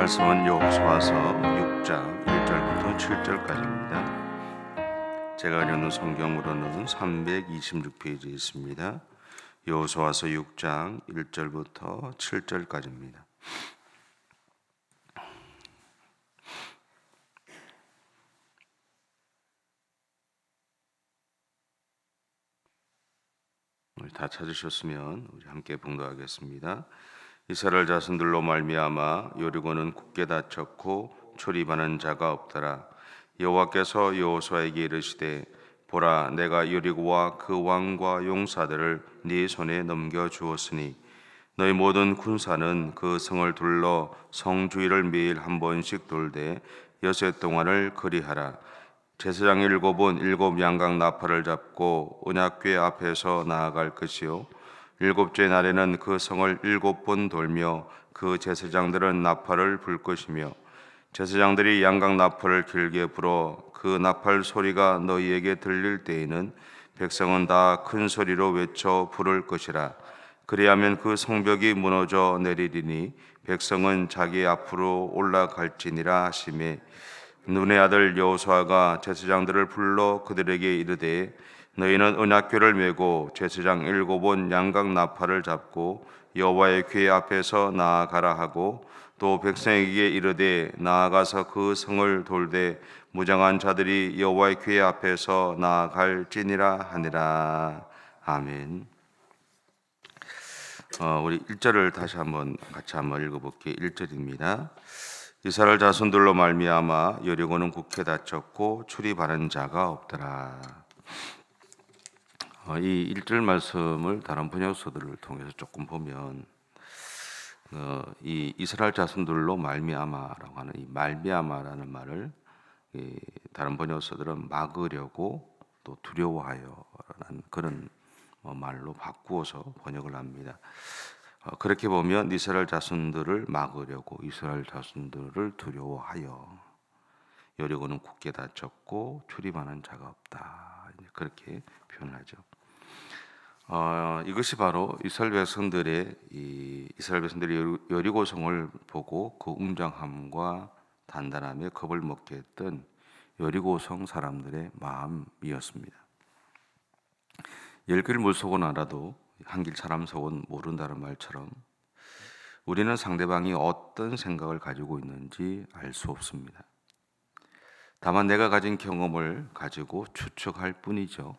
말씀은 여호수아서 6장 1절부터 7절까지입니다. 제가 읽는 성경으로는 326페이지에 있습니다. 여호수아서 6장 1절부터 7절까지입니다. 다 찾으셨으면 우리 함께 봉독하겠습니다. 이스라엘 자손들로 말미암아 여리고는 굳게 닫혔고 출입하는 자가 없더라. 여호와께서 여호수아에게 이르시되 보라, 내가 여리고와 그 왕과 용사들을 네 손에 넘겨 주었으니 너희 모든 군사는 그 성을 둘러 성 주위를 매일 한 번씩 돌되 여섯 동안을 그리하라. 제사장 7은 7 양각 나팔을 잡고 언약궤 앞에서 나아갈 것이요 일곱째 날에는 그 성을 7번 돌며 그 제사장들은 나팔을 불 것이며 제사장들이 양각 나팔을 길게 불어 그 나팔 소리가 너희에게 들릴 때에는 백성은 다 큰 소리로 외쳐 부를 것이라. 그리하면 그 성벽이 무너져 내리리니 백성은 자기 앞으로 올라갈지니라 하시매, 눈의 아들 여호수아가 제사장들을 불러 그들에게 이르되 너희는 언약궤를 메고 제사장 7번 양각 나팔을 잡고 여호와의 궤 앞에서 나아가라 하고 또 백성에게 이르되 나아가서 그 성을 돌되 무장한 자들이 여호와의 궤 앞에서 나아갈지니라 하니라. 아멘. 우리 1절을 다시 같이 한번 읽어볼게요. 1절입니다. 이스라엘 자손들로 말미암아 여리고는 굳게 닫혔고 출입하는 자가 없더라. 이 1절 말씀을 다른 번역서들을 통해서 조금 보면 이 이스라엘 자손들로 말미암아라고 하는 이 말미암아라는 말을 다른 번역서들은 막으려고 또 두려워하여라는 그런 말로 바꾸어서 번역을 합니다. 그렇게 보면 이스라엘 자손들을 막으려고, 이스라엘 자손들을 두려워하여 여리고는 굳게 닫혔고 출입하는 자가 없다, 그렇게 표현하죠. 이것이 바로 이스라엘 백성들이 여리고성을 보고 그 웅장함과 단단함에 겁을 먹게 했던 여리고성 사람들의 마음이었습니다. 10길 물속은 알아도 한 길 사람 속은 모른다는 말처럼 우리는 상대방이 어떤 생각을 가지고 있는지 알 수 없습니다. 다만 내가 가진 경험을 가지고 추측할 뿐이죠.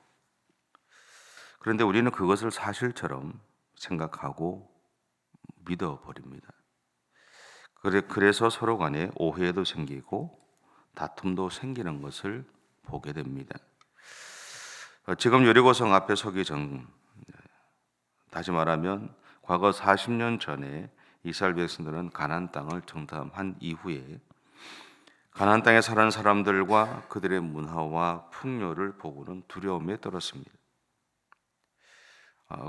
그런데 우리는 그것을 사실처럼 생각하고 믿어버립니다. 그래서 서로 간에 오해도 생기고 다툼도 생기는 것을 보게 됩니다. 지금 여리고성 앞에 서기 전, 다시 말하면 과거 40년 전에 이스라엘 백성들은 가나안 땅을 정탐한 이후에 가나안 땅에 사는 사람들과 그들의 문화와 풍요를 보고는 두려움에 떨었습니다.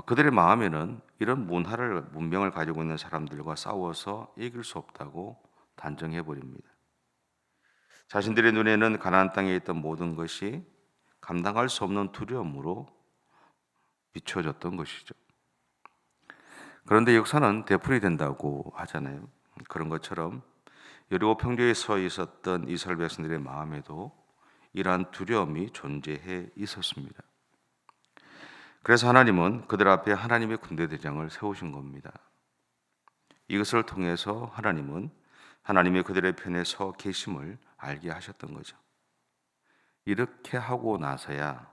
그들의 마음에는 이런 문명을 가지고 있는 사람들과 싸워서 이길 수 없다고 단정해 버립니다. 자신들의 눈에는 가나안 땅에 있던 모든 것이 감당할 수 없는 두려움으로 비춰졌던 것이죠. 그런데 역사는 되풀이 된다고 하잖아요. 그런 것처럼 여리고 평지에 서 있었던 이스라엘 백성들의 마음에도 이러한 두려움이 존재해 있었습니다. 그래서 하나님은 그들 앞에 하나님의 군대대장을 세우신 겁니다. 이것을 통해서 하나님은 하나님의 그들의 편에 서 계심을 알게 하셨던 거죠. 이렇게 하고 나서야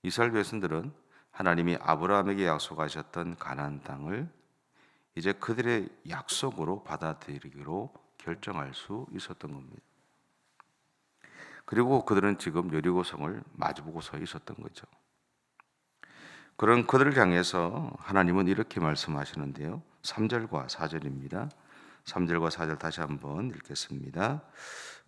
이스라엘 백성들은 하나님이 아브라함에게 약속하셨던 가나안 땅을 이제 그들의 약속으로 받아들이기로 결정할 수 있었던 겁니다. 그리고 그들은 지금 여리고성을 마주보고 서 있었던 거죠. 그런 그들을 향해서 하나님은 이렇게 말씀하시는데요. 3절과 4절입니다. 3절과 4절 다시 한번 읽겠습니다.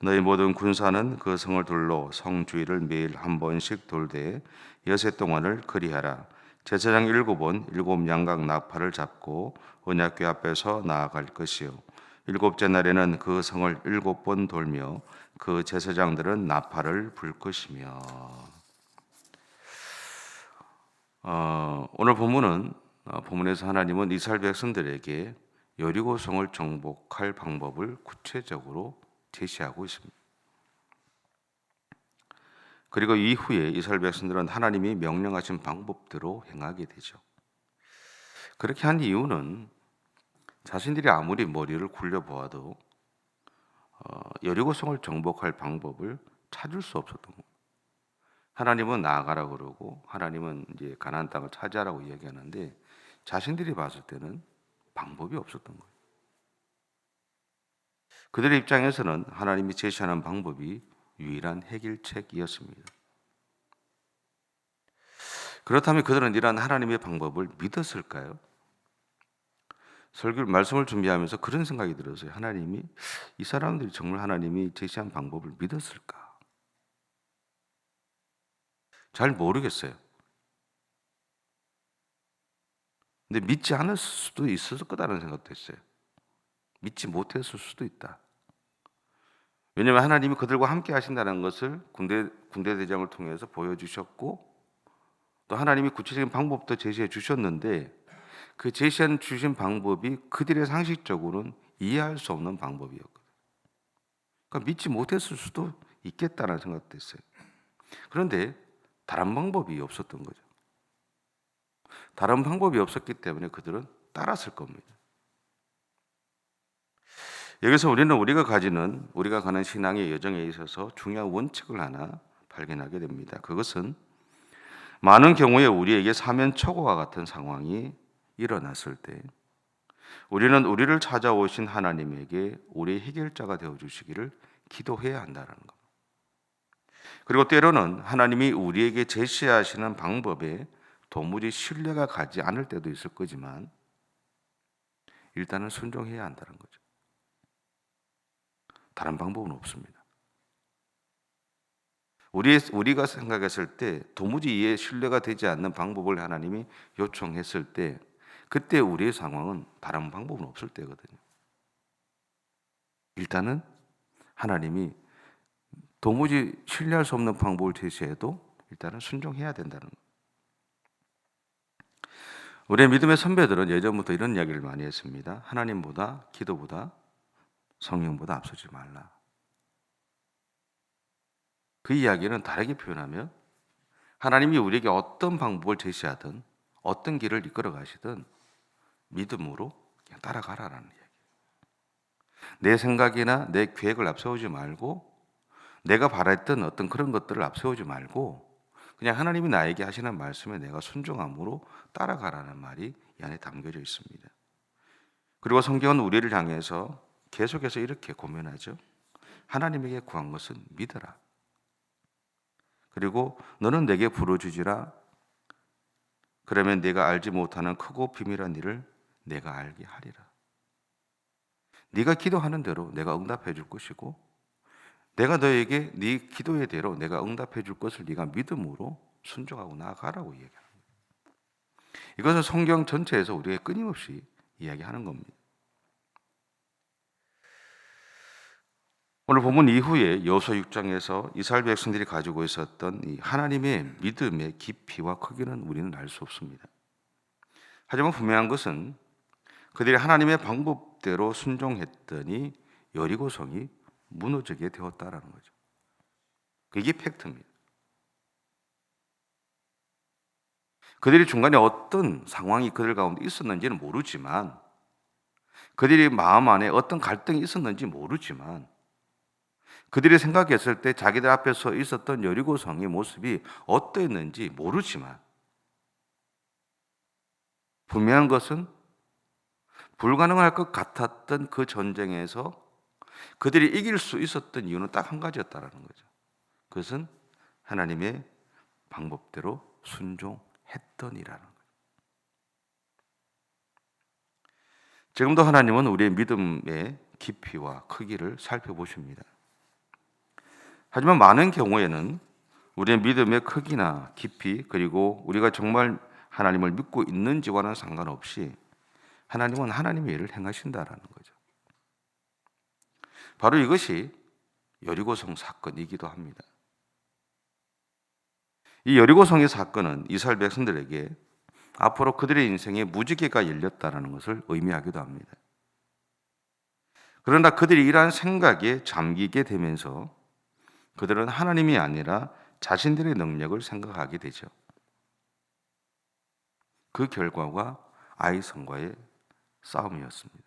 너희 모든 군사는 그 성을 둘러 성 주위를 매일 한 번씩 돌되 여섯 동안을 그리하라. 제사장 7은 7 양각 나팔을 잡고 언약궤 앞에서 나아갈 것이요 일곱째 날에는 그 성을 7번 돌며 그 제사장들은 나팔을 불 것이며. 오늘 본문에서 하나님은 이스라엘 백성들에게 여리고성을 정복할 방법을 구체적으로 제시하고 있습니다. 그리고 이후에 이스라엘 백성들은 하나님이 명령하신 방법대로 행하게 되죠. 그렇게 한 이유는 자신들이 아무리 머리를 굴려보아도 여리고성을 정복할 방법을 찾을 수 없었던 겁니다. 하나님은 나아가라 그러고 하나님은 이제 가나안 땅을 차지하라고 이야기하는데 자신들이 봤을 때는 방법이 없었던 거예요. 그들의 입장에서는 하나님이 제시하는 방법이 유일한 해결책이었습니다. 그렇다면 그들은 이러한 하나님의 방법을 믿었을까요? 설교 말씀을 준비하면서 그런 생각이 들었어요. 하나님이 이 사람들이 정말 하나님이 제시한 방법을 믿었을까? 잘 모르겠어요. 근데 믿지 않을 수도 있었을 거다라는 생각도 했어요. 믿지 못했을 수도 있다. 왜냐하면 하나님이 그들과 함께 하신다는 것을 군대 대장을 통해서 보여주셨고 또 하나님이 구체적인 방법도 제시해 주셨는데 그 제시한 주신 방법이 그들의 상식적으로는 이해할 수 없는 방법이었거든요. 그러니까 믿지 못했을 수도 있겠다는 생각도 했어요. 그런데 다른 방법이 없었던 거죠. 다른 방법이 없었기 때문에 그들은 따랐을 겁니다. 여기서 우리는 우리가 가는 신앙의 여정에 있어서 중요한 원칙을 하나 발견하게 됩니다. 그것은 많은 경우에 우리에게 사면초고와 같은 상황이 일어났을 때 우리는 우리를 찾아오신 하나님에게 우리의 해결자가 되어주시기를 기도해야 한다는 것. 그리고 때로는 하나님이 우리에게 제시하시는 방법에 도무지 신뢰가 가지 않을 때도 있을 거지만 일단은 순종해야 한다는 거죠. 다른 방법은 없습니다. 우리가 생각했을 때 도무지 이해 신뢰가 되지 않는 방법을 하나님이 요청했을 때 그때 우리의 상황은 다른 방법은 없을 때거든요. 일단은 하나님이 도무지 신뢰할 수 없는 방법을 제시해도 일단은 순종해야 된다는 거예요. 우리의 믿음의 선배들은 예전부터 이런 이야기를 많이 했습니다. 하나님보다 기도보다 성령보다 앞서지 말라. 그 이야기는 다르게 표현하면 하나님이 우리에게 어떤 방법을 제시하든 어떤 길을 이끌어 가시든 믿음으로 그냥 따라가라라는 이야기. 내 생각이나 내 계획을 앞세우지 말고 내가 바랬던 어떤 그런 것들을 앞세우지 말고 그냥 하나님이 나에게 하시는 말씀에 내가 순종함으로 따라가라는 말이 이 안에 담겨져 있습니다. 그리고 성경은 우리를 향해서 계속해서 이렇게 고면하죠. 하나님에게 구한 것은 믿어라. 그리고 너는 내게 부르주지라. 그러면 내가 알지 못하는 크고 비밀한 일을 내가 알게 하리라. 네가 기도하는 대로 내가 응답해 줄 것이고 내가 너에게 네 기도의 대로 내가 응답해 줄 것을 네가 믿음으로 순종하고 나아가라고 이야기합니다. 이것은 성경 전체에서 우리에게 끊임없이 이야기하는 겁니다. 오늘 본문 이후에 여호수아 6장에서 이스라엘 백성들이 가지고 있었던 이 하나님의 믿음의 깊이와 크기는 우리는 알 수 없습니다. 하지만 분명한 것은 그들이 하나님의 방법대로 순종했더니 여리고성이 무너지게 되었다라는 거죠. 그게 팩트입니다. 그들이 중간에 어떤 상황이 그들 가운데 있었는지는 모르지만 그들이 마음 안에 어떤 갈등이 있었는지 모르지만 그들이 생각했을 때 자기들 앞에서 있었던 여리고성의 모습이 어떠했는지 모르지만 분명한 것은 불가능할 것 같았던 그 전쟁에서 그들이 이길 수 있었던 이유는 딱 한 가지였다는 거죠. 그것은 하나님의 방법대로 순종했더니라는 거죠. 지금도 하나님은 우리의 믿음의 깊이와 크기를 살펴보십니다. 하지만 많은 경우에는 우리의 믿음의 크기나 깊이 그리고 우리가 정말 하나님을 믿고 있는지와는 상관없이 하나님은 하나님의 일을 행하신다라는 거죠. 바로 이것이 여리고성 사건이기도 합니다. 이 여리고성의 사건은 이스라엘 백성들에게 앞으로 그들의 인생에 무지개가 열렸다는 것을 의미하기도 합니다. 그러나 그들이 이러한 생각에 잠기게 되면서 그들은 하나님이 아니라 자신들의 능력을 생각하게 되죠. 그 결과가 아이성과의 싸움이었습니다.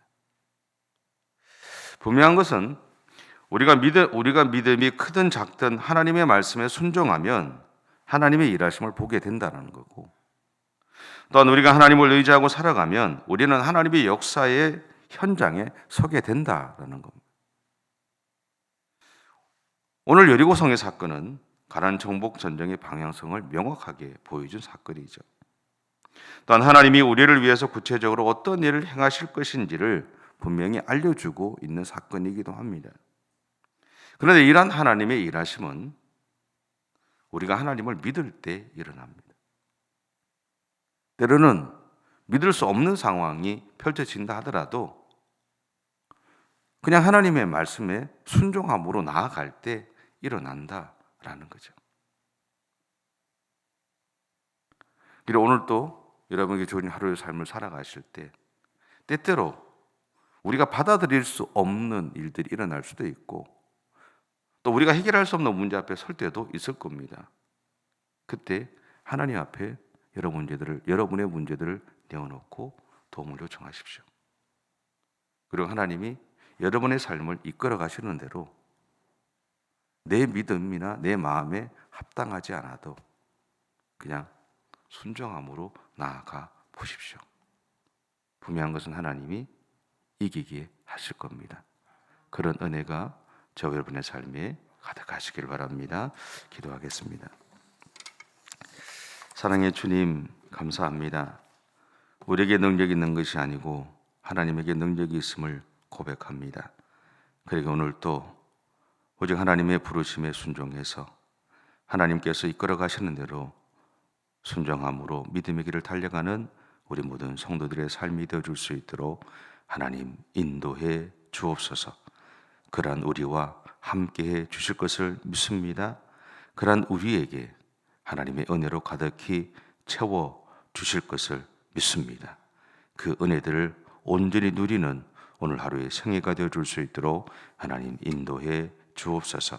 분명한 것은 우리가 믿음이 크든 작든 하나님의 말씀에 순종하면 하나님의 일하심을 보게 된다는 거고, 또한 우리가 하나님을 의지하고 살아가면 우리는 하나님의 역사의 현장에 서게 된다라는 겁니다. 오늘 여리고성의 사건은 가나안 정복 전쟁의 방향성을 명확하게 보여준 사건이죠. 또한 하나님이 우리를 위해서 구체적으로 어떤 일을 행하실 것인지를 분명히 알려주고 있는 사건이기도 합니다. 그런데 이러한 하나님의 일하심은 우리가 하나님을 믿을 때 일어납니다. 때로는 믿을 수 없는 상황이 펼쳐진다 하더라도 그냥 하나님의 말씀에 순종함으로 나아갈 때 일어난다라는 거죠. 그리고 오늘 또 여러분에게 좋은 하루의 삶을 살아가실 때 때때로 우리가 받아들일 수 없는 일들이 일어날 수도 있고 또 우리가 해결할 수 없는 문제 앞에 설 때도 있을 겁니다. 그때 하나님 앞에 여러분의 문제들을 내어놓고 도움을 요청하십시오. 그리고 하나님이 여러분의 삶을 이끌어 가시는 대로 내 믿음이나 내 마음에 합당하지 않아도 그냥 순종함으로 나아가 보십시오. 분명한 것은 하나님이 이기게 하실 겁니다. 그런 은혜가 저 여러분의 삶에 가득하시길 바랍니다. 기도하겠습니다. 사랑의 주님, 감사합니다. 우리에게 능력이 있는 것이 아니고 하나님에게 능력이 있음을 고백합니다. 그리고 오늘 또 오직 하나님의 부르심에 순종해서 하나님께서 이끌어 가시는 대로 순종함으로 믿음의 길을 달려가는 우리 모든 성도들의 삶이 되어줄 수 있도록 하나님 인도해 주옵소서. 그러한 우리와 함께해 주실 것을 믿습니다. 그러한 우리에게 하나님의 은혜로 가득히 채워 주실 것을 믿습니다. 그 은혜들을 온전히 누리는 오늘 하루의 생애가 되어줄 수 있도록 하나님 인도해 주옵소서.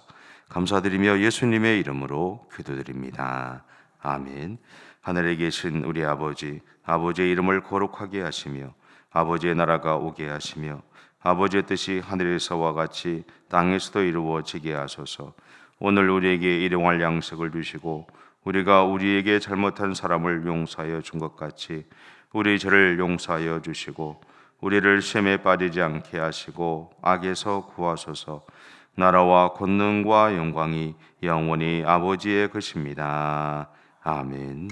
감사드리며 예수님의 이름으로 기도드립니다. 아멘. 하늘에 계신 우리 아버지, 아버지의 이름을 거룩하게 하시며 아버지의 나라가 오게 하시며 아버지의 뜻이 하늘에서와 같이 땅에서도 이루어지게 하소서. 오늘 우리에게 일용할 양식을 주시고 우리가 우리에게 잘못한 사람을 용서하여 준 것 같이 우리 죄를 용서하여 주시고 우리를 시험에 빠지지 않게 하시고 악에서 구하소서. 나라와 권능과 영광이 영원히 아버지의 것입니다. 아멘.